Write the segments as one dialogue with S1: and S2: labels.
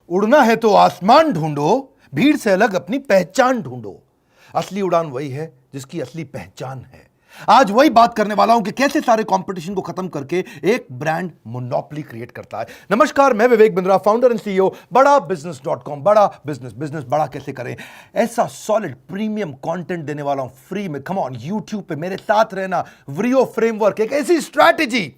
S1: उड़ना है तो आसमान ढूंढो, भीड़ से अलग अपनी पहचान ढूंढो। असली उड़ान वही है जिसकी असली पहचान है। आज वही बात करने वाला हूं कि कैसे सारे कंपटीशन को खत्म करके एक ब्रांड मोनोपोली क्रिएट करता है। नमस्कार, मैं Vivek Bindra, founder and CEO बड़ा बिजनेस.com। बड़ा बिजनेस बड़ा कैसे करें, ऐसा सॉलिड प्रीमियम कंटेंट देने वाला हूं फ्री में। कम ऑन, यूट्यूब पे मेरे साथ रहना। व्रियो फ्रेमवर्क, एक ऐसी स्ट्रैटेजी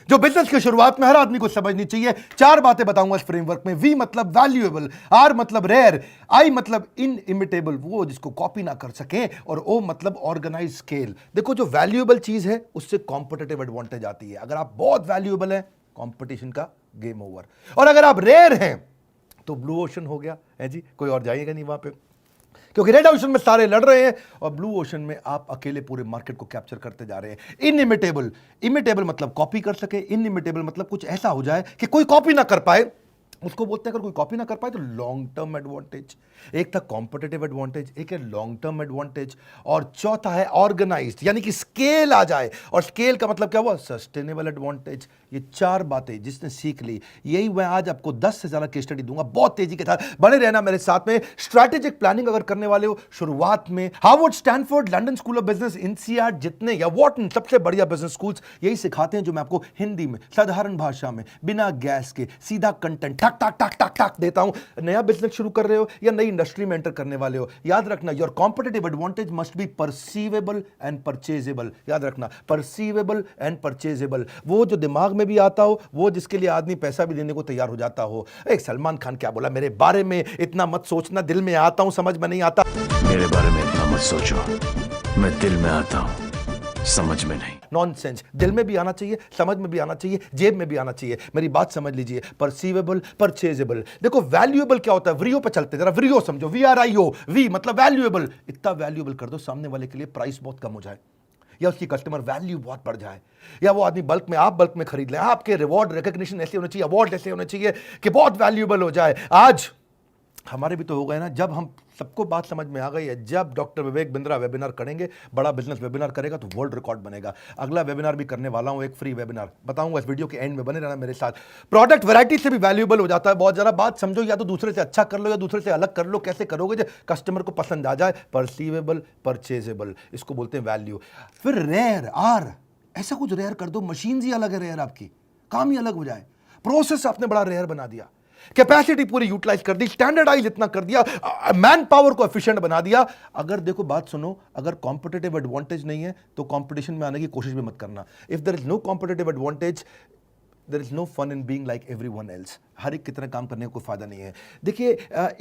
S1: जो बिजनेस की शुरुआत में हर आदमी को समझनी चाहिए। 4 बातें बताऊंगा इस फ्रेमवर्क में। वी मतलब वैल्यूएबल, आर मतलब रेयर, आई मतलब इनइमिटेबल, वो जिसको कॉपी ना कर सके, और ओ मतलब ऑर्गेनाइज स्केल। देखो, जो वैल्यूएबल चीज है उससे कॉम्पिटिटिव एडवांटेज आती है। अगर आप बहुत वैल्यूएबल हैं, कंपटीशन का गेम ओवर। और अगर आप रेयर हैं तो ब्लू ओशन हो गया है जी, कोई और जाइएगा नहीं वहां पे, क्योंकि रेड ओशन में सारे लड़ रहे हैं और ब्लू ओशन में आप अकेले पूरे मार्केट को कैप्चर करते जा रहे हैं। इनइमिटेबल, इमिटेबल मतलब कॉपी कर सके, इनइमिटेबल मतलब कुछ ऐसा हो जाए कि कोई कॉपी ना कर पाए, उसको बोलते हैं। अगर कोई कॉपी ना कर पाए तो लॉन्ग टर्म एडवांटेज। एक था कॉम्पिटिटिव एडवांटेज, एक है लॉन्ग टर्म एडवांटेज, और चौथा है ऑर्गेनाइज्ड, यानी कि स्केल आ जाए। और स्केल का मतलब क्या हुआ? Sustainable advantage. ये 4 बातें जिसने सीख ली, यही मैं आज आपको 10 से ज्यादा केस स्टडी दूंगा। बहुत तेजी के साथ बने रहना मेरे साथ में। स्ट्रैटेजिक प्लानिंग अगर करने वाले हो, शुरुआत में Harvard, Stanford, London school of business, INSEAD, जितने या वॉटन सबसे बढ़िया बिजनेस स्कूल्स यही सिखाते हैं, जो मैं आपको हिंदी में साधारण भाषा में बिना गैस के सीधा कंटेंट टक टक टक टक टक देता हूं। नया बिजनेस शुरू कर रहे हो या नई इंडस्ट्री में एंटर करने वाले हो, याद रखना, your competitive advantage must be perceivable and purchasable. याद रखना, परसीवेबल एंड परचेजेबल, वो जो दिमाग में भी आता हो, वो जिसके लिए आदमी पैसा भी देने को तैयार हो जाता हो। एक सलमान खान क्या बोला मेरे बारे में? इतना मत सोचना, दिल में आता हूं, समझ में नहीं आता।
S2: मेरे बारे में इतना मत सोचो, मैं दिल में आता हूं, समझ में नहीं।
S1: नॉनसेंस। दिल में भी आना चाहिए, समझ में भी आना चाहिए, जेब में भी आना चाहिए। मेरी बात समझ लीजिए। परसीवेबल, परचेजेबल। देखो, वैल्यूएबल क्या होता है? व्रियो पे चलते, जरा व्रियो समझो। VRIO, वी मतलब वैल्यूएबल। इतना वैल्यूएबल कर दो सामने वाले के लिए प्राइस बहुत कम हो जाए, या उसकी कस्टमर वैल्यू बहुत बढ़ जाए, या वो आदमी बल्क में, आप बल्क में खरीद लें। आपके रिवॉर्ड, रिकॉग्निशन ऐसे होने चाहिए, अवार्ड ऐसे होने चाहिए कि बहुत वैल्यूएबल हो जाए। आज हमारे भी तो हो गए ना, जब हम सबको बात समझ में आ गई है, जब डॉक्टर विवेक बिंद्रा वेबिनार करेंगे, बड़ा बिजनेस वेबिनार करेगा तो वर्ल्ड रिकॉर्ड बनेगा। अगला वेबिनार भी करने वाला हूं, एक फ्री वेबिनार बताऊंगा, इस वीडियो के एंड में बने रहना मेरे साथ। प्रोडक्ट वैरायटी से भी वैल्यूएबल हो जाता है बहुत। जरा बात समझो, या तो दूसरे से अच्छा कर लो या दूसरे से अलग कर लो। कैसे करोगे जो कस्टमर को पसंद आ जाए? परसीवेबल, परचेजेबल, इसको बोलते हैं वैल्यू। फिर रेयर, आर, ऐसा कुछ रेयर कर दो, मशीन ही अलग है रेयर, आपकी काम ही अलग हो जाए। प्रोसेस आपने बड़ा रेयर बना दिया, कैपेसिटी पूरी यूटिलाइज कर दी, स्टैंडर्डाइज इतना कर दिया, मैन पावर को एफिशिएंट बना दिया। अगर देखो, बात सुनो, अगर कॉम्पिटिटिव एडवांटेज नहीं है तो कंपटीशन में आने की कोशिश भी मत करना। If there is no competitive advantage, there is no fun in being like everyone else. हर एक की तरह काम करने का कोई फायदा नहीं है। देखिए,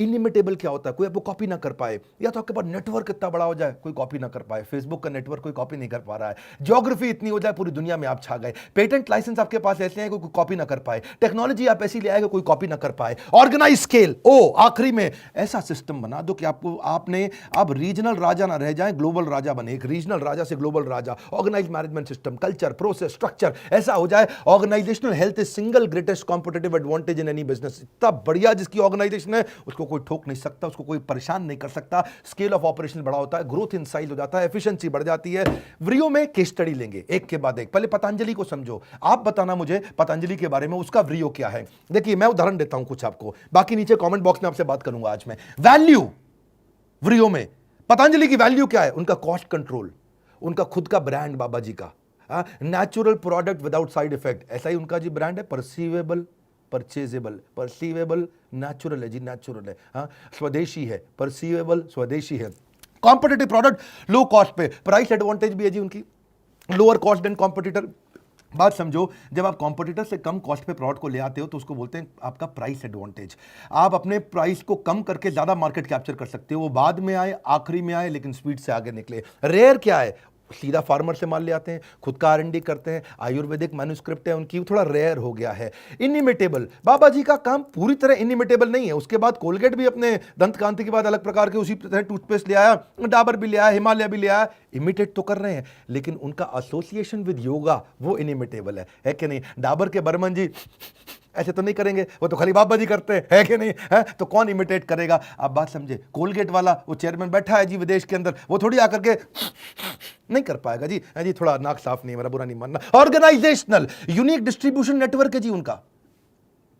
S1: इनइमिटेबल क्या होता है? कोई आपको कॉपी ना कर पाए, या तो आपके पास नेटवर्क इतना बड़ा हो जाए कोई कॉपी ना कर पाए। फेसबुक का नेटवर्क कोई कॉपी नहीं कर पा रहा है। ज्योग्राफी इतनी हो जाए पूरी दुनिया में आप छा गए। पेटेंट लाइसेंस आपके पास ऐसे हैं कोई कॉपी ना कर पाए। टेक्नोलॉजी आप ऐसी ले आएगा कोई कॉपी ना कर पाए। ऑर्गेनाइज स्केल, ओ आखिरी में ऐसा सिस्टम बना दो कि आप रीजनल राजा ना रह जाए, ग्लोबल राजा बने। एक रीजनल राजा से ग्लोबल राजा। Organise management system, culture, process, structure ऐसा हो जाए। Organisational health is single greatest competitive advantage in any business. इतना बढ़िया जिसकी ऑर्गेनाइजेशन है, उसको कोई ठोक नहीं सकता, उसको कोई परेशान नहीं कर सकता। स्केल ऑफ ऑपरेशन बड़ा होता है, ग्रोथ इन साइज हो जाता है, एफिशिएंसी बढ़ जाती है। व्रियो में केस स्टडी लेंगे एक के बाद एक। पहले पतंजलि को समझो, आप बताना मुझे पतंजलि के बारे में, उसका व्रियो क्या है। देखिए, मैं उदाहरण देता हूं कुछ आपको, बाकी नीचे कमेंट बॉक्स में आपसे बात करूंगा आज मैं। वैल्यू व्रियो में पतंजलि की वैल्यू क्या है? उनका कॉस्ट कंट्रोल, उनका खुद का ब्रांड बाबा जी का, natural product without side effect, ऐसा ही उनका जी ब्रांड है। परसीवेबल, परचेजेबल, परसीवेबल नेचुरल है जी, नेचुरल है। हाँ, स्वदेशी है, परसीवेबल स्वदेशी है। कॉम्पिटिटिव प्रोडक्ट लो कॉस्ट पे, प्राइस एडवांटेज भी है जी उनकी, लोअर कॉस्ट देन कॉम्पिटिटर। बात समझो, जब आप कॉम्पिटिटर से कम कॉस्ट पे प्रोडक्ट को ले आते हो तो उसको बोलते हैं आपका प्राइस एडवांटेज। आप अपने प्राइस को कम करके ज्यादा मार्केट कैप्चर कर सकते हो। वो बाद में आए, आखिरी में आए, लेकिन स्पीड से आगे निकले। रेयर क्या है? सीधा फार्मर से माल ले आते हैं, खुद का R&D करते हैं, आयुर्वेदिक मैन्युस्क्रिप्ट है उनकी, थोड़ा रेयर हो गया है। इनइमिटेबल, बाबा जी का काम पूरी तरह इनइमिटेबल नहीं है। उसके बाद कोलगेट भी अपने दंत कांति के बाद अलग प्रकार के उसी तरह टूथपेस्ट ले आया, डाबर भी ले आया, हिमालय भी ले आया। इमिटेट तो कर रहे हैं, लेकिन उनका एसोसिएशन विद योगा वो इनइमिटेबल है कि नहीं? डाबर के बर्मन जी ऐसे तो नहीं करेंगे, वो तो खाली बाबा जी करते हैं, है कि नहीं? है तो कौन इमिटेट करेगा? आप बात समझे। कोलगेट वाला वो चेयरमैन बैठा है जी विदेश के अंदर, वो थोड़ी आकर के नहीं कर पाएगा जी। है जी, थोड़ा नाक साफ नहीं है, मेरा बुरा नहीं मानना। ऑर्गेनाइजेशनल यूनिक डिस्ट्रीब्यूशन नेटवर्क है जी उनका।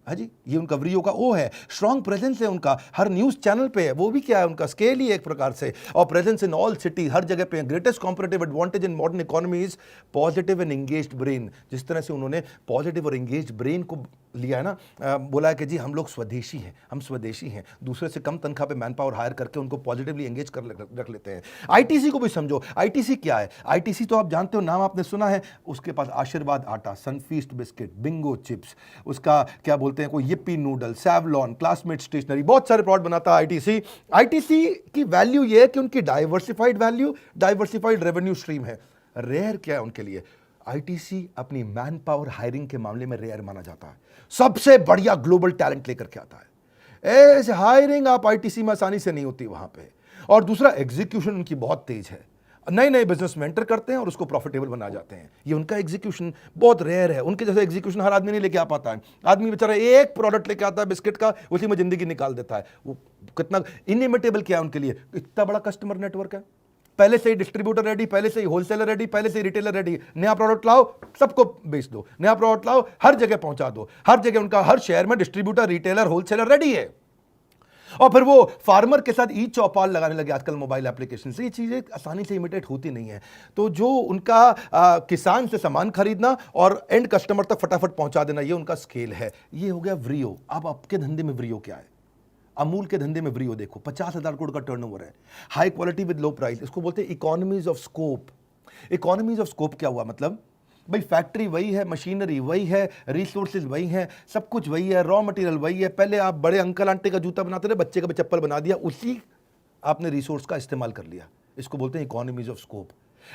S1: हाँ जी, ये उनका व्रियो का ओ है, स्ट्रॉन्ग प्रेजेंस है उनका, हर न्यूज़ चैनल पे है, वो भी क्या है उनका स्केल ही एक प्रकार से, और प्रेजेंस इन ऑल सिटी, हर जगह पे। Greatest competitive advantage in modern economy is positive and engaged brain. जिस तरह से उन्होंने पॉजिटिव और एंगेज्ड ब्रेन को लिया है ना, बोला है कि जी हम लोग स्वदेशी हैं, हम स्वदेशी हैं, दूसरे से कम तनख्वाह पे मैन पावर हायर करके उनको पॉजिटिवली एंगेज कर रख लेते हैं। आईटीसी को भी समझो, आईटीसी क्या है? आईटीसी तो आप जानते हो, नाम आपने सुना है, उसके पास आशीर्वाद आटा, सनफीस्ट बिस्किट, बिंगो चिप्स, उसका क्या बोलते हैं, कोई yippee noodle, Savlon, Classmate stationery, बहुत सारे प्रोडक्ट बनाता है आईटीसी। आईटीसी की वैल्यू ये है कि उनकी diversified value, diversified revenue stream है। रेयर क्या है उनके लिए? आईटीसी अपनी मैन पावर हायरिंग के मामले में रेयर माना जाता है, सबसे बढ़िया ग्लोबल टैलेंट लेकर के आता है। ऐसे हायरिंग आप आईटीसी में आसानी से नहीं होती वहां पे। और दूसरा, एग्जीक्यूशन उनकी बहुत तेज है, नए नए बिजनेस में एंटर करते हैं और उसको प्रॉफिटेबल बना जाते हैं। ये उनका एग्जीक्यूशन बहुत रेयर है, उनके जैसे एग्जीक्यूशन हर आदमी नहीं लेके आ पाता है। आदमी बेचारा एक प्रोडक्ट लेके आता है बिस्किट का, उसी में जिंदगी निकाल देता है। वो कितना इनइमिटेबल क्या है उनके लिए, इतना बड़ा कस्टमर नेटवर्क है, पहले से ही डिस्ट्रीब्यूटर रेडी, पहले से ही होलसेलर रेडी, पहले से ही रिटेलर रेडी। नया प्रोडक्ट लाओ, सबको बेच दो, नया प्रोडक्ट लाओ, हर जगह पहुंचा दो, हर जगह उनका हर शहर में डिस्ट्रीब्यूटर, रिटेलर, होलसेलर रेडी है। और फिर वो फार्मर के साथ ई चौपाल लगाने लगे आजकल मोबाइल एप्लीकेशन से। ये चीजें आसानी से इमिटेट होती नहीं है। तो जो उनका किसान से सामान खरीदना और एंड कस्टमर तक फटाफट पहुंचा देना, ये उनका स्केल है। ये हो गया व्रियो। अब आपके धंधे में व्रियो क्या है? अमूल के धंधे में व्रियो देखो, 50,000 करोड़ का टर्नओवर है, high quality with low price. इसको बोलते हैं economies of scope. Economies of scope क्या हुआ? मतलब भाई फैक्ट्री वही है, मशीनरी वही है, रिसोर्सेज वही है, सब कुछ वही है, रॉ मटेरियल वही है। पहले आप बड़े अंकल आंटी का जूता बनाते थे, बच्चे का भी चप्पल बना दिया, उसी आपने रिसोर्स का इस्तेमाल कर लिया। इसको बोलते हैं इकोनॉमीज ऑफ स्कोप,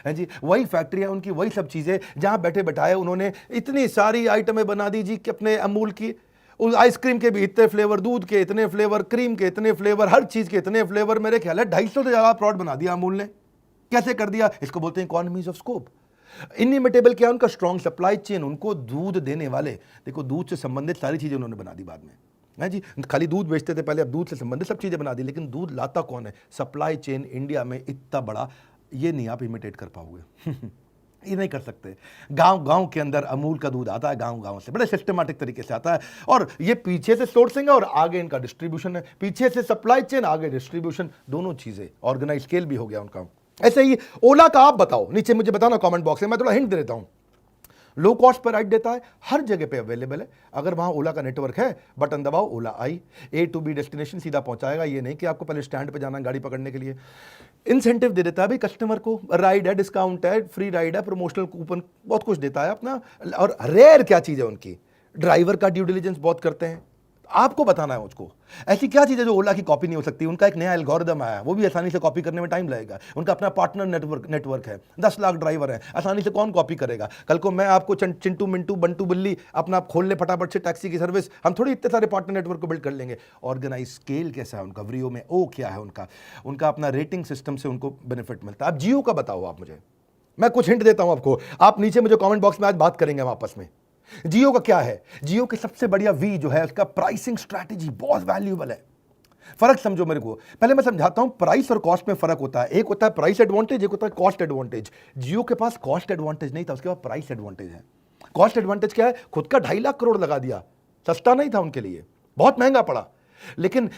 S1: है जी। वही फैक्ट्री है उनकी, वही सब चीज़ें, जहाँ बैठे बैठाए उन्होंने इतनी सारी आइटमें बना दी जी कि अपने अमूल की, उस आइसक्रीम के भी इतने फ्लेवर, दूध के इतने फ्लेवर, क्रीम के इतने फ्लेवर, हर चीज़ के इतने फ्लेवर। मेरे ख्याल है 250 से ज़्यादा प्रोडक्ट बना दिया अमूल ने। कैसे कर दिया? इसको बोलते हैं इकोनॉमीज ऑफ स्कोप। इनइमिटेबल क्या? उनका स्ट्रॉन्ग सप्लाई चेन, उनको दूध देने वाले, देखो दूध से संबंधित सारी चीज़ें उन्होंने बना दी बाद में, है जी। खाली दूध बेचते थे पहले, अब दूध से संबंधित सब चीज़ें बना दी। लेकिन दूध लाता कौन है? सप्लाई चेन इंडिया में इतना बड़ा, ये नहीं आप इमिटेट कर पाओगे। ये नहीं कर सकते। गांव गांव के अंदर अमूल का दूध आता है, गांव गांव से बड़े सिस्टमैटिक तरीके से आता है। और ये पीछे से सोर्सिंग है और आगे इनका डिस्ट्रीब्यूशन है, पीछे से सप्लाई चेन, आगे डिस्ट्रीब्यूशन, दोनों चीज़ें। ऑर्गेनाइज स्केल भी हो गया उनका। ऐसे ही ओला का आप बताओ, नीचे मुझे बताना कमेंट बॉक्स में, मैं थोड़ा हिंट दे देता हूं। लो कॉस्ट पर राइड देता है, हर जगह पे अवेलेबल है। अगर वहां ओला का नेटवर्क है, बटन दबाओ, ओला आई, A to B डेस्टिनेशन सीधा पहुंचाएगा। ये नहीं कि आपको पहले स्टैंड पे जाना है गाड़ी पकड़ने के लिए। इंसेंटिव दे देता है भाई कस्टमर को, राइड है, डिस्काउंट है, फ्री राइड है, प्रमोशनल कूपन, बहुत कुछ देता है अपना। और रेयर क्या चीज़ है उनकी? ड्राइवर का ड्यू डिलिजेंस बहुत करते हैं, आपको बताना है मुझको। ऐसी क्या चीज़ है जो ओला की कॉपी नहीं हो सकती? उनका एक नया एल्गोरिदम आया, वो भी आसानी से कॉपी करने में टाइम लगेगा। उनका अपना पार्टनर नेटवर्क है, 10 लाख ड्राइवर हैं, आसानी से कौन कॉपी करेगा? कल को मैं आपको चिंटू मिंटू बंटू बिल्ली अपना खोल ले फटाफट से टैक्सी की सर्विस, हम थोड़ी इतने सारे पार्टनर नेटवर्क को बिल्ड कर लेंगे। ऑर्गेनाइज स्केल कैसा है उनका? व्रियो में ओ क्या है उनका? उनका अपना रेटिंग सिस्टम से उनको बेनिफिट मिलता है। अब जियो का बताओ आप मुझे, मैं कुछ हिंट देता हूं आपको, आप नीचे मुझे कॉमेंट बॉक्स में आज बात करेंगे हम आपस में। जियो का क्या है? जियो की सबसे बढ़िया वी जो है, उसका प्राइसिंग स्ट्रैटेजी बहुत वैल्यूएबल है। फर्क समझो मेरे को, पहले मैं समझाता हूं। प्राइस और कॉस्ट में फर्क होता है। एक होता है प्राइस एडवांटेज, एक होता है कॉस्ट एडवांटेज। जियो के पास कॉस्ट एडवांटेज नहीं था, उसके पास प्राइस एडवांटेज है। कॉस्ट एडवांटेज क्या है? खुद का 2.5 लाख करोड़ लगा दिया, सस्ता नहीं था उनके लिए, बहुत महंगा पड़ा। लेकिन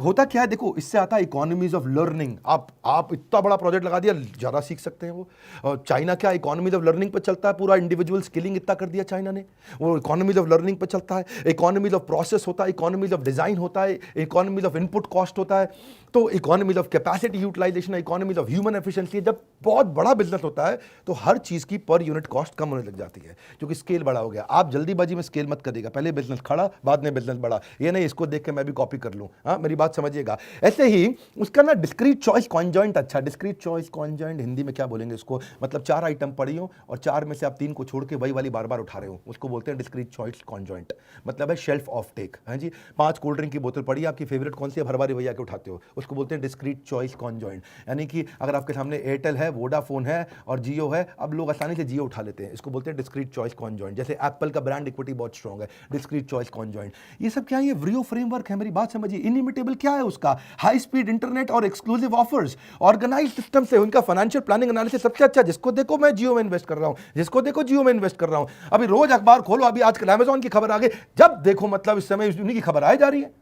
S1: होता क्या है देखो, इससे आता है इकोनॉमीज ऑफ लर्निंग। आप इतना बड़ा प्रोजेक्ट लगा दिया, ज़्यादा सीख सकते हैं वो। चाइना क्या इकोनॉमीज ऑफ लर्निंग पे चलता है, पूरा इंडिविजुअल स्किलिंग इतना कर दिया चाइना ने, वो इकोनॉमीज ऑफ लर्निंग पे चलता है। इकोनॉमीज ऑफ प्रोसेस होता है, इकोनॉमीज ऑफ डिज़ाइन होता है, इकोनॉमीज ऑफ इनपुट कॉस्ट होता है, तो economies of capacity utilisation, economies of human efficiency. जब बहुत बड़ा बिजनेस होता है तो हर चीज़ की पर यूनिट कॉस्ट कम होने लग जाती है, क्योंकि स्केल बड़ा हो गया। आप जल्दीबाजी में स्केल मत करिएगा, पहले बिजनेस खड़ा बाद में बिजनेस बड़ा, ये नहीं इसको देख के मैं भी कॉपी कर लूँ। हाँ, मेरी बात समझिएगा। ऐसे ही उसका ना डिस्क्रीट चॉइस कॉन्जॉइंट, अच्छा डिस्क्रीट चॉइस कॉन्जॉइंट हिंदी में क्या बोलेंगे इसको? मतलब 4 आइटम पड़ी हो और 4 में से आप 3 को छोड़ के वही वाली बार बार उठा रहे हो, उसको बोलते हैं डिस्क्रीट चॉइस कॉन्जॉइंट। मतलब है शेल्फ ऑफ टेक। हाँ जी, 5 कोल्ड ड्रिंक की बोतल पड़ी, आपकी फेवरेट कौन सी है? भरवारी भैया के उठाते हो, उसको बोलते हैं डिस्क्रीट चॉइस कॉन्जॉइंट। यानी कि अगर आपके सामने एयरटेल है, वोडाफोन है और जियो है, अब लोग आसानी से जियो उठा लेते हैं, इसको बोलते हैं डिस्क्रीट चॉइस कॉन्जॉइंट। जैसे एप्पल का ब्रांड इक्विटी बहुत स्ट्रॉन्ग है, डिस्क्रीट चॉइस कॉन्जॉइंट। ये सब क्या है? ये व्रियो फ्रेमवर्क है। मेरी बात समझिए, इनिमिटेबल क्या है उसका? हाई स्पीड इंटरनेट और एक्सक्लूसिव ऑफर्स, ऑर्गेनाइज सिस्टम से उनका फाइनेंशियल प्लानिंग एनालिसिस सबसे अच्छा। जिसको देखो मैं जियो में इन्वेस्ट कर रहा हूं, जिसको देखो जियो में इन्वेस्ट कर रहा हूं। अभी रोज अखबार खोलो, अभी आजकल अमेजॉन की खबर आ गई, जब देखो मतलब इस समय उन्हीं की खबर आई जा रही है।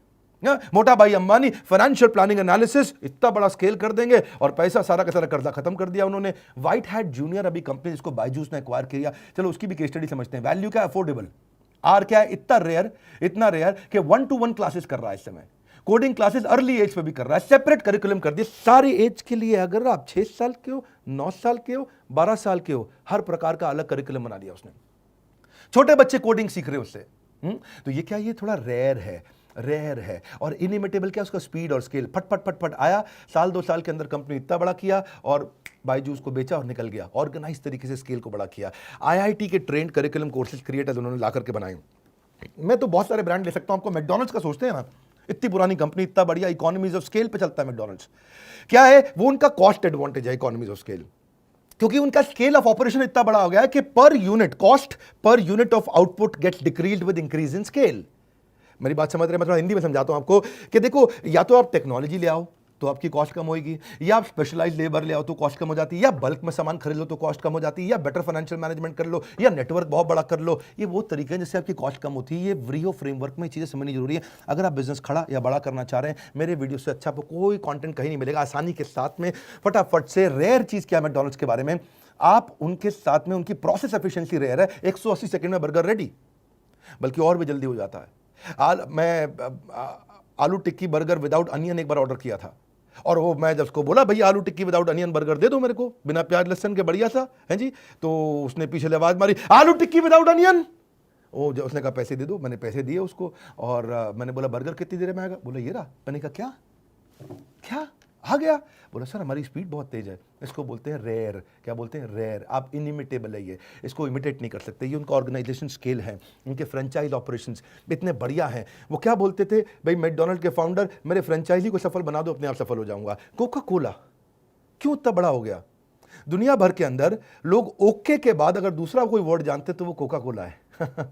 S1: मोटा भाई अंबानी फाइनेंशियल प्लानिंग एनालिसिस इतना बड़ा स्केल कर देंगे और पैसा सारा का सारा कर्जा खत्म कर दिया उन्होंने। व्हाइट हैट जूनियर अभी कंपनी जिसको बायजूस ने एक्वायर किया, चलो उसकी भी केस स्टडी समझते हैं। वैल्यू क्या? अफोर्डेबल। आर क्या है? इतना रेयर कि 1-to-1 क्लासेस कर रहा है इस समय, कोडिंग क्लासेस अर्ली एज पे भी कर रहा है, सेपरेट करिकुलम कर दिए सारी एज के लिए। अगर आप 6 साल के हो, 9 साल के हो, 12 साल के हो, हर प्रकार का अलग करिकुलम बना दिया उसने। छोटे बच्चे कोडिंग सीख रहे उससे। तो ये क्या? ये थोड़ा रेयर है। और इनिमिटेबल क्या? उसका स्पीड और स्केल। फट आया, साल 2 साल के अंदर कंपनी इतना बड़ा किया और बायजूस को बेचा और निकल गया। ऑर्गेनाइज तरीके से स्केल को बड़ा किया। आईआईटी के ट्रेंड करिकुलम कोर्सेज क्रिएटर्स उन्होंने ला करके बनाए। मैं तो बहुत सारे ब्रांड ले सकता हूं आपको। मैकडॉनल्ड्स का सोचते हैं ना, इतनी पुरानी कंपनी, इतना बढ़िया, इकोनॉमीज ऑफ स्केल पे चलता है मैकडॉनल्ड्स। क्या है वो? उनका कॉस्ट एडवांटेज है, इकोनॉमीज ऑफ स्केल। क्योंकि उनका स्केल ऑफ ऑपरेशन इतना बड़ा हो गया है कि per unit cost, per unit of output gets decreased with increase in scale. मेरी बात समझ रहे हैं? मैं थोड़ा हिंदी में समझाता हूं आपको कि देखो, या तो आप टेक्नोलॉजी ले आओ तो आपकी कॉस्ट कम होगी, या आप स्पेशलाइज लेबर ले आओ तो कॉस्ट कम हो जाती है, या बल्क में सामान खरीद लो तो कॉस्ट कम हो जाती है, या बेटर फाइनेंशियल मैनेजमेंट कर लो, या नेटवर्क बहुत बड़ा कर लो। ये वो तरीके हैं जिससे आपकी कॉस्ट कम होती है। ये व्रियो फ्रेमवर्क में चीज़ें समझनी जरूरी है। अगर आप बिजनेस खड़ा या बड़ा करना चाह रहे हैं, मेरे वीडियो से अच्छा आपको कोई कंटेंट कहीं नहीं मिलेगा। आसानी के साथ में फटाफट से, रेयर चीज़ क्या है मैकडॉनल्ड्स के बारे में, आप उनके साथ में उनकी प्रोसेस एफिशिएंसी रेयर है। 180 सेकंड में बर्गर रेडी, बल्कि और भी जल्दी हो जाता है। मैं आलू टिक्की बर्गर विदाउट अनियन एक बार ऑर्डर किया था, और वो मैं जब उसको बोला भैया आलू टिक्की विदाउट अनियन बर्गर दे दो मेरे को, बिना प्याज लहसुन के, बढ़िया सा है जी, तो उसने पीछे से आवाज मारी, आलू टिक्की विदाउट अनियन। वो जो उसने कहा पैसे दे दो, मैंने पैसे दिए उसको, और मैंने बोला बर्गर कितनी देर में आएगा? बोला ये रहा। मैंने कहा क्या आ गया? बोला सर हमारी स्पीड बहुत तेज है। इसको बोलते हैं रेयर। क्या बोलते हैं? रेयर। आप इनिमिटेबल है ये, इसको इमिटेट नहीं कर सकते। ये उनका ऑर्गेनाइजेशन स्केल है, उनके फ्रेंचाइज ऑपरेशंस इतने बढ़िया हैं। वो क्या बोलते थे भाई मैकडॉनल्ड के फाउंडर, मेरे फ्रेंचाइजी को सफल बना दो, अपने आप सफल हो जाऊंगा। कोका कोला क्यों इतना बड़ा हो गया? दुनिया भर के अंदर लोग ओके के बाद अगर दूसरा कोई वर्ड जानते तो वो कोका कोला है।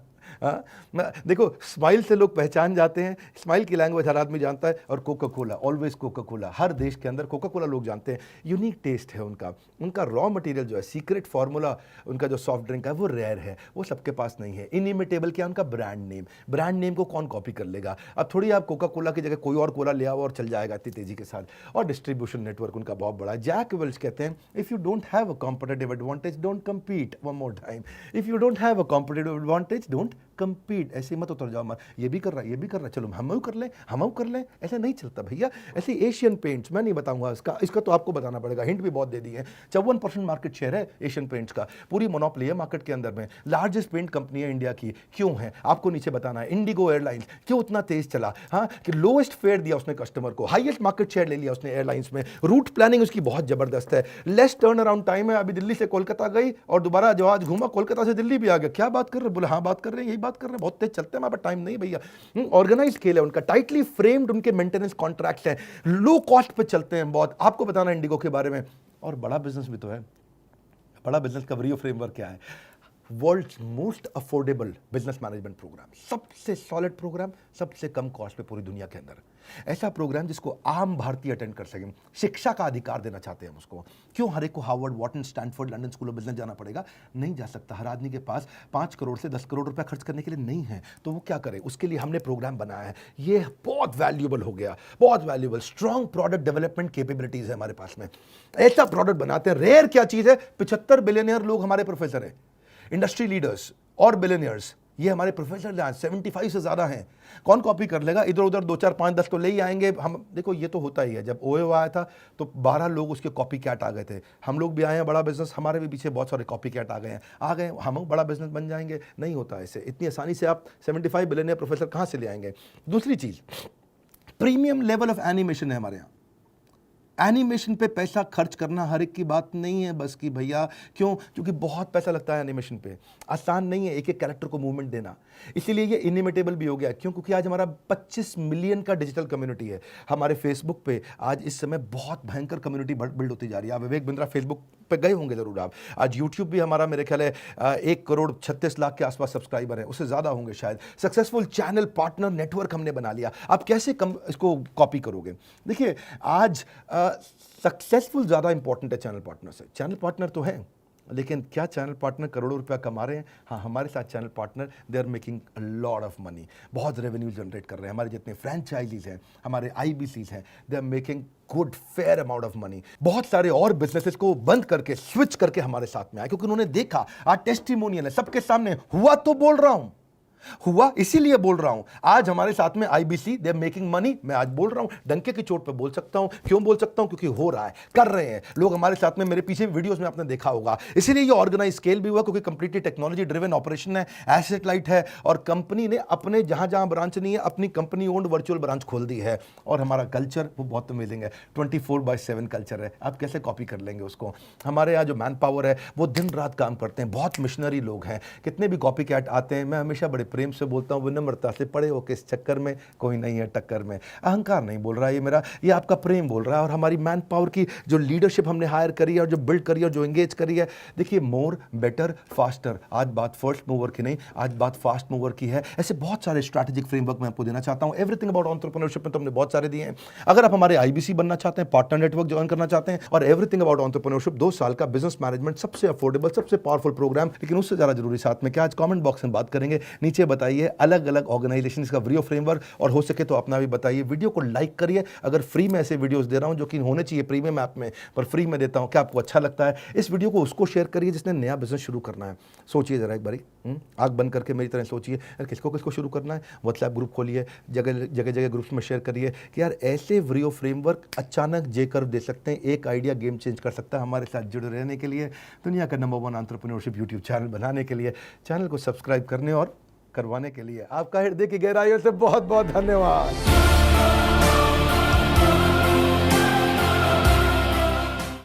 S1: देखो, स्माइल से लोग पहचान जाते हैं, स्माइल की लैंग्वेज हर आदमी जानता है, और Coca Cola, always Coca Cola, हर देश के अंदर कोका कोला लोग जानते हैं। यूनिक टेस्ट है उनका रॉ मटेरियल जो है, सीक्रेट फार्मूला उनका जो सॉफ्ट ड्रिंक है वो रेयर है, वो सबके पास नहीं है। इनिमिटेबल क्या? उनका ब्रांड नेम को कौन कॉपी कर लेगा? अब थोड़ी आप कोका कोला की जगह कोई और कोला ले आओ और चल जाएगा इतनी तेजी के साथ। और डिस्ट्रीब्यूशन नेटवर्क उनका बहुत बड़ा है। जैक वेल्च कहते हैं, if you don't have a competitive advantage don't compete. One more time, if you don't have a competitive advantage don't compete. ऐसे मत उतर जाओ, ये भी कर रहा है, चलो हम कर लें, ऐसे नहीं चलता भैया। ऐसे एशियन पेंट्स, मैं नहीं बताऊंगा इसका तो आपको बताना पड़ेगा, हिंट भी बहुत दे दी है। 54% मार्केट शेयर है एशियन पेंट्स का, पूरी मोनोपोली है मार्केट के अंदर में। लार्जेस्ट पेंट कंपनी है इंडिया की। क्यों है आपको नीचे बताना है। इंडिगो एयरलाइंस क्यों इतना तेज चला? हाँ, कि लोएस्ट फेयर दिया उसने कस्टमर को, हाईएस्ट मार्केट शेयर ले लिया उसने एयरलाइंस में। रूट प्लानिंग उसकी बहुत जबरदस्त है, लेस टर्न अराउंड टाइम है। अभी दिल्ली से कोलकाता गई और दोबारा जो आज घूमा कोलकाता से दिल्ली भी आ गया। क्या बात कर रहे? बोले हाँ बात कर रहे हैं, यही बात कर रहे हैं, बहुत तेज चलते हैं, हमारे पास टाइम नहीं भैया। ऑर्गेनाइज खेल है उनका, टाइटली फ्रेम्ड उनके मेंटेनेंस कॉन्ट्रैक्ट्स हैं, लो कॉस्ट पे चलते हैं बहुत। आपको बताना इंडिगो के बारे में। और बड़ा बिजनेस भी तो है। बड़ा बिजनेस का व्रियो फ्रेमवर्क क्या है? World's most affordable business management programme, सबसे सॉलिड प्रोग्राम, सबसे कम कॉस्ट पे पूरी दुनिया के अंदर। ऐसा प्रोग्राम जिसको आम भारतीय अटेंड कर सकें। शिक्षा का अधिकार देना चाहते हैं हम उसको। क्यों हर एक को Harvard, Wharton, Stanford, London school of business जाना पड़ेगा? नहीं जा सकता। हर आदमी के पास 5 करोड़ से 10 करोड़ रुपया खर्च करने के लिए नहीं है, तो वो क्या करे? उसके लिए हमने प्रोग्राम बनाया है। ये बहुत वैल्यूएबल हो गया, बहुत valuable. Strong product development capabilities है हमारे पास में। ऐसा प्रोडक्ट बनाते हैं। रेयर क्या चीज है? 75 बिलियनियर लोग हमारे प्रोफेसर हैं, इंडस्ट्री लीडर्स और बिलियनियर्स, ये हमारे प्रोफेसर 75 से ज्यादा हैं। कौन कॉपी कर लेगा? इधर उधर 2 4 5 10 तो ले ही आएंगे हम। देखो ये तो होता ही है। जब ओयो आया था तो 12 लोग उसके कॉपी कैट आ गए थे। हम लोग भी आए हैं, बड़ा बिजनेस, हमारे भी पीछे बहुत सारे कॉपी कैट आ गए, हम बड़ा बिजनेस बन जाएंगे। नहीं होता ऐसे, इतनी आसानी से आप 75 बिलियनियर प्रोफेसर कहां से ले आएंगे? दूसरी चीज, प्रीमियम लेवल ऑफ एनिमेशन है हमारे यहाँ। एनिमेशन पे पैसा खर्च करना हर एक की बात नहीं है बस की भैया। क्यों? क्योंकि बहुत पैसा लगता है एनिमेशन पे, आसान नहीं है एक एक कैरेक्टर को मूवमेंट देना। इसीलिए ये इनिमिटेबल भी हो गया। क्यों? क्योंकि आज हमारा 25 मिलियन का डिजिटल कम्युनिटी है। हमारे फेसबुक पे आज इस समय बहुत भयंकर कम्युनिटी बिल्ड होती जा रही है। आप विवेक बिंद्रा फेसबुक पे गए होंगे जरूर आप। आज यूट्यूब भी हमारा मेरे ख्याल है 1,36,00,000 के आसपास सब्सक्राइबर है, उससे ज़्यादा होंगे शायद। सक्सेसफुल चैनल पार्टनर नेटवर्क हमने बना लिया। आप कैसे इसको कॉपी करोगे? देखिए आज सक्सेसफुल ज़्यादा इंपॉर्टेंट है चैनल पार्टनर से। चैनल पार्टनर तो है, लेकिन क्या चैनल पार्टनर करोड़ों रुपया कमा रहे हैं? हाँ, हमारे साथ channel partner they are making a lot of money, बहुत रेवेन्यू जनरेट कर रहे हैं। हमारे जितने फ्रेंचाइजीज हैं, हमारे आईबीसीज हैं, they are making good fair amount of money. बहुत सारे और बिजनेसेस को बंद करके स्विच करके हमारे साथ में आए, क्योंकि उन्होंने देखा आज टेस्टिमोनियल है सबके सामने। हुआ तो बोल रहा हूं, हुआ इसीलिए बोल रहा हूं। आज हमारे साथ में IBC, they are making money. मैं आज बोल रहा हूं, डंके की चोट पे बोल सकता हूं। क्यों बोल सकता हूं? क्योंकि हो रहा है, कर रहे हैं लोग हमारे साथ में। मेरे पीछे वीडियोस में आपने देखा होगा। इसीलिए ये ऑर्गेनाइज स्केल भी हुआ, क्योंकि कंप्लीटली टेक्नोलॉजी ड्रिवन ऑपरेशन है, एसेट लाइट है, और कंपनी ने अपने जहां जहां ब्रांच नहीं है अपनी कंपनी ओन्ड वर्चुअल ब्रांच खोल दी है। और हमारा कल्चर वो बहुत अमेजिंग है, 24/7 कल्चर है। आप कैसे कॉपी कर लेंगे उसको? हमारे यहाँ जो मैन पावर है वो दिन रात काम करते हैं, बहुत मिशनरी लोग हैं। कितने भी कॉपी कैट आते हैं, मैं हमेशा बड़े प्रेम से बोलता हूँ, विनम्रता से, पड़े हो किस चक्कर में, कोई नहीं है टक्कर में। अहंकार नहीं बोल रहा है ये मेरा, ये आपका प्रेम बोल रहा है। और हमारी मैन पावर की जो लीडरशिप हमने हायर करी है और जो बिल्ड करी है और जो एंगेज करी है, देखिए मोर बेटर फास्टर। आज बात फर्स्ट मूवर की नहीं, आज बात फास्ट मूवर की है। ऐसे बहुत सारे स्ट्रैटेजिक फ्रेमवर्क मैं आपको देना चाहता हूँ। एवरीथिंग अबाउट एंटरप्रेन्योरशिप में तो हमने बहुत सारे दिए हैं। अगर आप हमारे आईबीसी बनना चाहते हैं, पार्टनर नेटवर्क ज्वाइन करना चाहते हैं, और एवरीथिंग अबाउट एंटरप्रेन्योरशिप 2 साल का बिजनेस मैनेजमेंट, सबसे अफोर्डेबल, सबसे पावरफुल प्रोग्राम। लेकिन उससे ज़्यादा जरूरी साथ में क्या, आज कमेंट बॉक्स में बात करेंगे। नीचे बताइए अलग अलग ऑर्गेनाइजेशन का व्रियो फ्रेमवर्क, और हो सके तो अपना भी बताइए। वीडियो को लाइक करिए। अगर फ्री में ऐसे वीडियोस दे रहा हूं जो कि होने चाहिए प्रीमियम ऐप में, पर फ्री में देता हूं, क्या आपको अच्छा लगता है? इस वीडियो को उसको शेयर करिए जिसने नया बिजनेस शुरू करना है। सोचिए जरा एक बारी, आंख बंद करके मेरी तरह सोचिए, यार किसको किसको शुरू करना है। व्हाट्सएप ग्रुप खोलिए, जगह जगह ग्रुप्स में शेयर करिए कि यार ऐसे व्रियो फ्रेमवर्क अचानक जे कर्व दे सकते हैं, एक आइडिया गेम चेंज कर सकता है। हमारे साथ जुड़े रहने के लिए, दुनिया का नंबर 1 एंटरप्रेन्योरशिप यूट्यूब चैनल बनाने के लिए, चैनल को सब्सक्राइब करने और करवाने के लिए आपका हृदय की गहराइयों से बहुत बहुत धन्यवाद।